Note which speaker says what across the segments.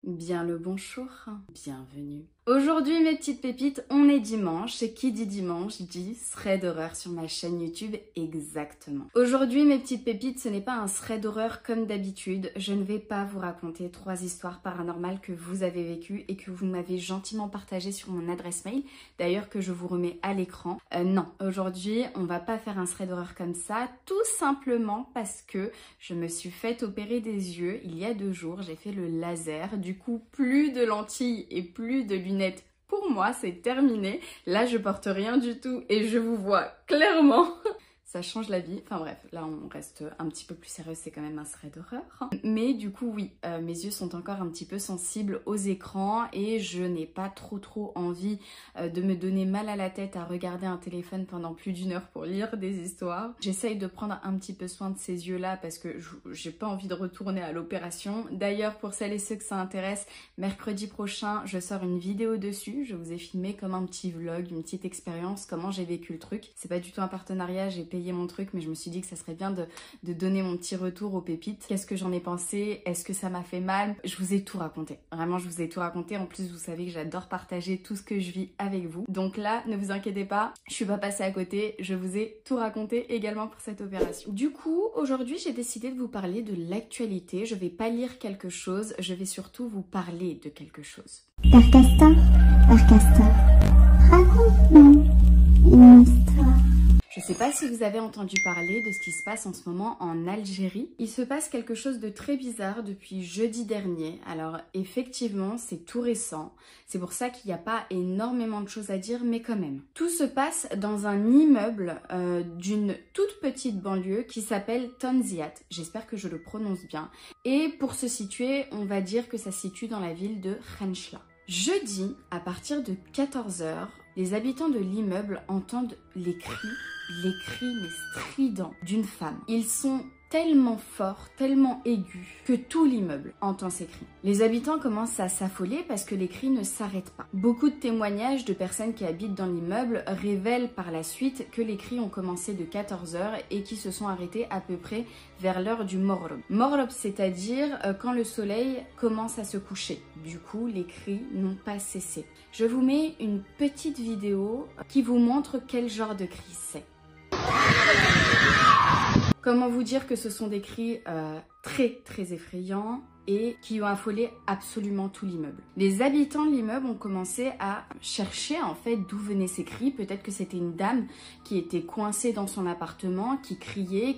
Speaker 1: Bien le bonjour, bienvenue. Aujourd'hui mes petites pépites, on est dimanche et qui dit dimanche dit thread d'horreur sur ma chaîne YouTube exactement. Aujourd'hui mes petites pépites, ce n'est pas un thread d'horreur comme d'habitude, je ne vais pas vous raconter 3 histoires paranormales que vous avez vécues et que vous m'avez gentiment partagées sur mon adresse mail, d'ailleurs que je vous remets à l'écran. Non, aujourd'hui on va pas faire un thread d'horreur comme ça, tout simplement parce que je me suis fait opérer des yeux il y a 2 jours, j'ai fait le laser, du coup plus de lentilles et plus de lunettes. Pour moi, c'est terminé. Là, je porte rien du tout et je vous vois clairement. Ça change la vie. Enfin bref, là, on reste un petit peu plus sérieux. C'est quand même un thread d'horreur. Mais du coup, oui, mes yeux sont encore un petit peu sensibles aux écrans et je n'ai pas trop envie de me donner mal à la tête à regarder un téléphone pendant plus d'1 heure pour lire des histoires. J'essaye de prendre un petit peu soin de ces yeux-là parce que j'ai pas envie de retourner à l'opération. D'ailleurs, pour celles et ceux que ça intéresse, mercredi prochain, je sors une vidéo dessus. Je vous ai filmé comme un petit vlog, une petite expérience, comment j'ai vécu le truc. C'est pas du tout un partenariat, j'ai payé mon truc, mais je me suis dit que ça serait bien de donner mon petit retour aux pépites. Qu'est-ce que j'en ai pensé? Est-ce que ça m'a fait mal? Je vous ai tout raconté. Vraiment, je vous ai tout raconté. En plus, vous savez que j'adore partager tout ce que je vis avec vous. Donc là, ne vous inquiétez pas, je suis pas passée à côté. Je vous ai tout raconté également pour cette opération. Du coup, aujourd'hui, j'ai décidé de vous parler de l'actualité. Je vais pas lire quelque chose, je vais surtout vous parler de quelque chose.
Speaker 2: Père Castor, raconte-nous une histoire.
Speaker 1: Je sais pas si vous avez entendu parler de ce qui se passe en ce moment en Algérie. Il se passe quelque chose de très bizarre depuis jeudi dernier. Alors effectivement, c'est tout récent. C'est pour ça qu'il n'y a pas énormément de choses à dire, mais quand même. Tout se passe dans un immeuble d'une toute petite banlieue qui s'appelle Tanziat. J'espère que je le prononce bien. Et pour se situer, on va dire que ça se situe dans la ville de Khenchla. Jeudi, à partir de 14 h, les habitants de l'immeuble entendent les cris mais stridents d'une femme. Ils sont tellement forts, tellement aigus, que tout l'immeuble entend ces cris. Les habitants commencent à s'affoler parce que les cris ne s'arrêtent pas. Beaucoup de témoignages de personnes qui habitent dans l'immeuble révèlent par la suite que les cris ont commencé de 14 h et qui se sont arrêtés à peu près vers l'heure du Maghrib. Maghrib, c'est-à-dire quand le soleil commence à se coucher. Du coup, les cris n'ont pas cessé. Je vous mets une petite vidéo qui vous montre quel genre de cri c'est. Comment vous dire que ce sont des cris très effrayants et qui ont affolé absolument tout l'immeuble. Les habitants de l'immeuble ont commencé à chercher en fait d'où venaient ces cris. Peut-être que c'était une dame qui était coincée dans son appartement, qui criait,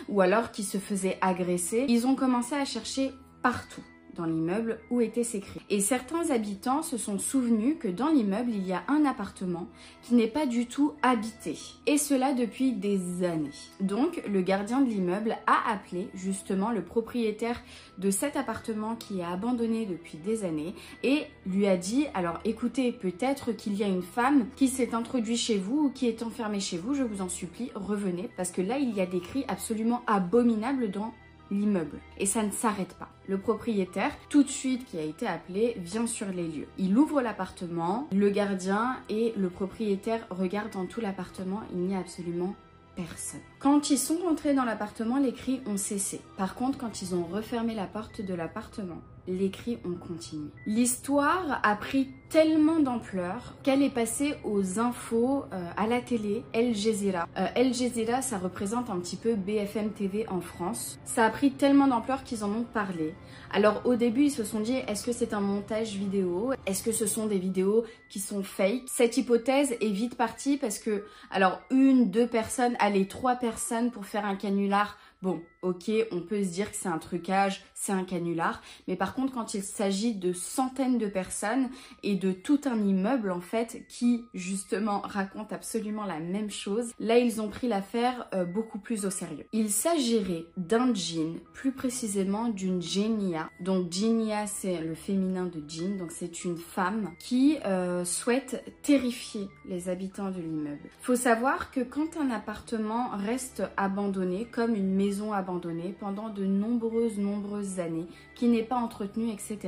Speaker 1: ou alors qui se faisait agresser. Ils ont commencé à chercher partout dans l'immeuble où étaient ces cris. Et certains habitants se sont souvenus que dans l'immeuble, il y a un appartement qui n'est pas du tout habité. Et cela depuis des années. Donc, le gardien de l'immeuble a appelé justement le propriétaire de cet appartement qui est abandonné depuis des années et lui a dit, alors écoutez, peut-être qu'il y a une femme qui s'est introduite chez vous ou qui est enfermée chez vous, je vous en supplie, revenez. Parce que là, il y a des cris absolument abominables dans l'immeuble et ça ne s'arrête pas. Le propriétaire, tout de suite qui a été appelé, vient sur les lieux. Il ouvre l'appartement, le gardien et le propriétaire regardent dans tout l'appartement, il n'y a absolument personne. Quand ils sont rentrés dans l'appartement, les cris ont cessé. Par contre, quand ils ont refermé la porte de l'appartement, les cris ont continué. L'histoire a pris tellement d'ampleur qu'elle est passée aux infos à la télé, El Jazeera. El Jazeera, ça représente un petit peu BFM TV en France. Ça a pris tellement d'ampleur qu'ils en ont parlé. Alors au début, ils se sont dit, est-ce que c'est un montage vidéo? Est-ce que ce sont des vidéos qui sont fake? Cette hypothèse est vite partie parce que, alors 1, 2 personnes, allez 3 personnes pour faire un canular. Bon, ok, on peut se dire que c'est un trucage, c'est un canular, mais par contre quand il s'agit de centaines de personnes et de tout un immeuble en fait qui justement raconte absolument la même chose, là ils ont pris l'affaire beaucoup plus au sérieux. Il s'agirait d'un djinn, plus précisément d'une djinnia. Donc djinnia c'est le féminin de djinn, donc c'est une femme qui souhaite terrifier les habitants de l'immeuble. Faut savoir que quand un appartement reste abandonné comme une maison abandonnée pendant de nombreuses années, qui n'est pas entretenue, etc.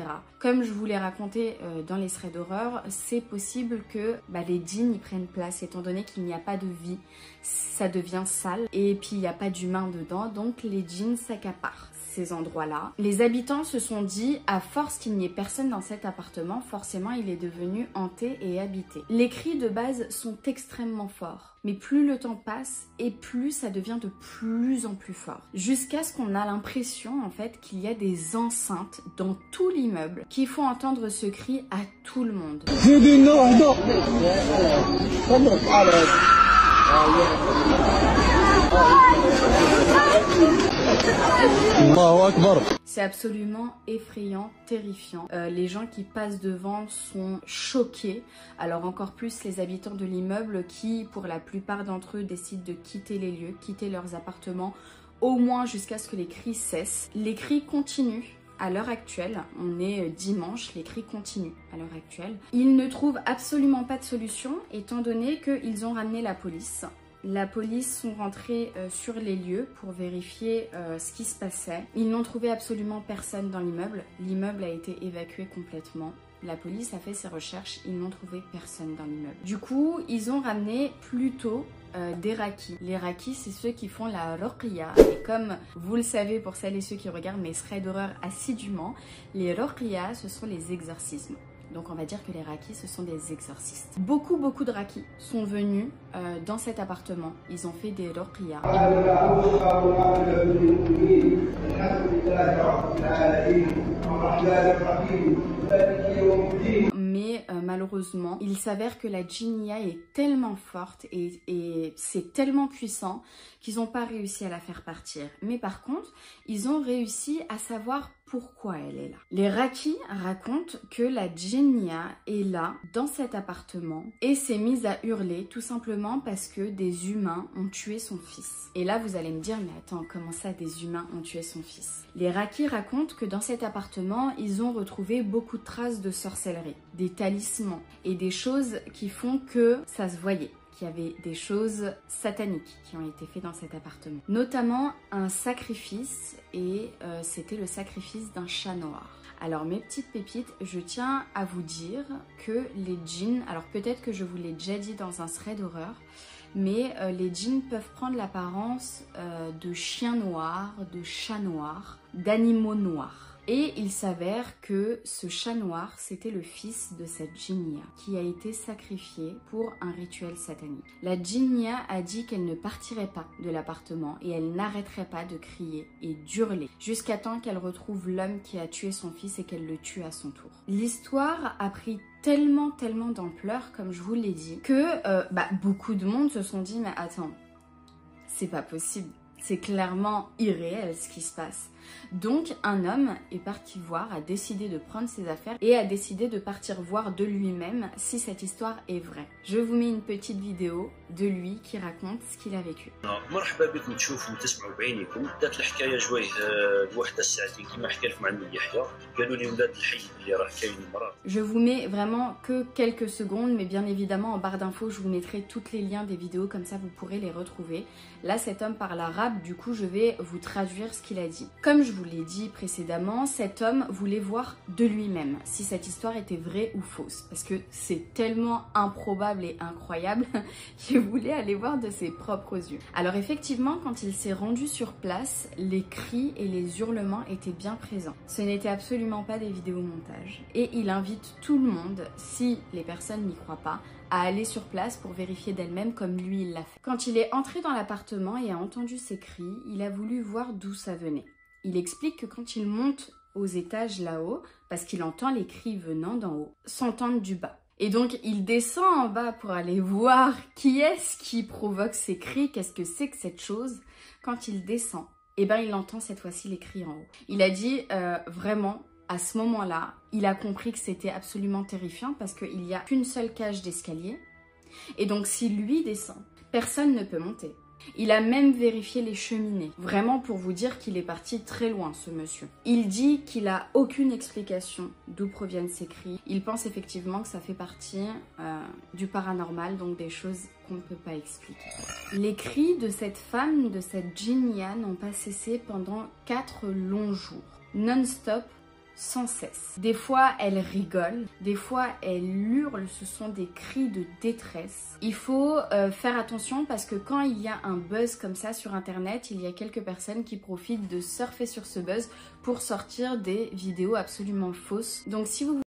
Speaker 1: Comme je vous l'ai raconté dans les threads d'horreur, c'est possible que les djinns y prennent place, étant donné qu'il n'y a pas de vie, ça devient sale, et puis il n'y a pas d'humain dedans, donc les djinns s'accaparent. ces endroits-là. Les habitants se sont dit, à force qu'il n'y ait personne dans cet appartement, forcément il est devenu hanté et habité. Les cris de base sont extrêmement forts, mais plus le temps passe et plus ça devient de plus en plus fort. Jusqu'à ce qu'on a l'impression en fait qu'il y a des enceintes dans tout l'immeuble qui font entendre ce cri à tout le monde. C'est absolument effrayant, terrifiant. Les gens qui passent devant sont choqués. Alors encore plus les habitants de l'immeuble qui, pour la plupart d'entre eux, décident de quitter les lieux, quitter leurs appartements, au moins jusqu'à ce que les cris cessent. Les cris continuent. À l'heure actuelle, on est dimanche, les cris continuent à l'heure actuelle. Ils ne trouvent absolument pas de solution étant donné qu'ils ont ramené la police. La police sont rentrés sur les lieux pour vérifier ce qui se passait. Ils n'ont trouvé absolument personne dans l'immeuble. L'immeuble a été évacué complètement. La police a fait ses recherches, ils n'ont trouvé personne dans l'immeuble. Du coup, ils ont ramené plutôt des rakis. Les rakis, c'est ceux qui font la ruqya. Et comme vous le savez pour celles et ceux qui regardent mes threads d'horreur assidûment, les ruqya, ce sont les exorcismes. Donc on va dire que les rakis, ce sont des exorcistes. Beaucoup de rakis sont venus dans cet appartement. Ils ont fait des ruqya. Mais malheureusement, il s'avère que la djinnia est tellement forte et c'est tellement puissant qu'ils n'ont pas réussi à la faire partir. Mais par contre, ils ont réussi à savoir pourquoi elle est là. Les rakis racontent que la djinnia est là, dans cet appartement, et s'est mise à hurler tout simplement parce que des humains ont tué son fils. Et là, vous allez me dire, mais attends, comment ça des humains ont tué son fils? Les rakis racontent que dans cet appartement, ils ont retrouvé beaucoup de traces de sorcellerie, des talismans et des choses qui font que ça se voyait, qu'il y avait des choses sataniques qui ont été faites dans cet appartement. Notamment un sacrifice, et c'était le sacrifice d'un chat noir. Alors mes petites pépites, je tiens à vous dire que les djinns, alors peut-être que je vous l'ai déjà dit dans un thread d'horreur, mais les djinns peuvent prendre l'apparence de chiens noirs, de chats noirs, d'animaux noirs. Et il s'avère que ce chat noir, c'était le fils de cette djinnia qui a été sacrifié pour un rituel satanique. La djinnia a dit qu'elle ne partirait pas de l'appartement et elle n'arrêterait pas de crier et d'hurler jusqu'à temps qu'elle retrouve l'homme qui a tué son fils et qu'elle le tue à son tour. L'histoire a pris tellement d'ampleur, comme je vous l'ai dit, que beaucoup de monde se sont dit, mais attends, c'est pas possible. C'est clairement irréel ce qui se passe. Donc un homme est parti voir, a décidé de prendre ses affaires et a décidé de partir voir de lui-même si cette histoire est vraie. Je vous mets une petite vidéo de lui qui raconte ce qu'il a vécu.
Speaker 3: مرحبا بكم تشوفوا وتسمعوا بعينيكم. بدات الحكايه جويه بواحد الساعتين كما حكى لكم عن يحيى قالوا لي ولاد الحي اللي راه كاين المرض. Je vous mets vraiment que quelques secondes, mais bien évidemment en barre d'infos je vous mettrai tous les liens des vidéos, comme ça vous pourrez les retrouver. Là cet homme parle arabe, du coup je vais vous traduire ce qu'il a dit. Comme je vous l'ai dit précédemment, cet homme voulait voir de lui-même si cette histoire était vraie ou fausse, parce que c'est tellement improbable et incroyable qu'il voulait aller voir de ses propres yeux. Alors effectivement, quand il s'est rendu sur place, les cris et les hurlements étaient bien présents. Ce n'était absolument pas des vidéomontages. Et il invite tout le monde, si les personnes n'y croient pas, à aller sur place pour vérifier d'elle-même comme lui il l'a fait. Quand il est entré dans l'appartement et a entendu ces cris, il a voulu voir d'où ça venait. Il explique que quand il monte aux étages là-haut, parce qu'il entend les cris venant d'en haut, s'entendent du bas. Et donc il descend en bas pour aller voir qui est-ce qui provoque ces cris, qu'est-ce que c'est que cette chose. Quand il descend, eh ben il entend cette fois-ci les cris en haut. Il a dit vraiment, à ce moment-là, il a compris que c'était absolument terrifiant parce qu'il n'y a qu'une seule cage d'escalier. Et donc si lui descend, personne ne peut monter. Il a même vérifié les cheminées, vraiment pour vous dire qu'il est parti très loin ce monsieur. Il dit qu'il n'a aucune explication d'où proviennent ces cris. Il pense effectivement que ça fait partie du paranormal, donc des choses qu'on ne peut pas expliquer. Les cris de cette femme, de cette djinnia, n'ont pas cessé pendant 4 longs jours, non-stop,
Speaker 1: sans cesse. Des fois, elle rigole, des fois, elle hurle, ce sont des cris de détresse. Il faut faire attention parce que quand il y a un buzz comme ça sur internet, il y a quelques personnes qui profitent de surfer sur ce buzz pour sortir des vidéos absolument fausses. Donc si vous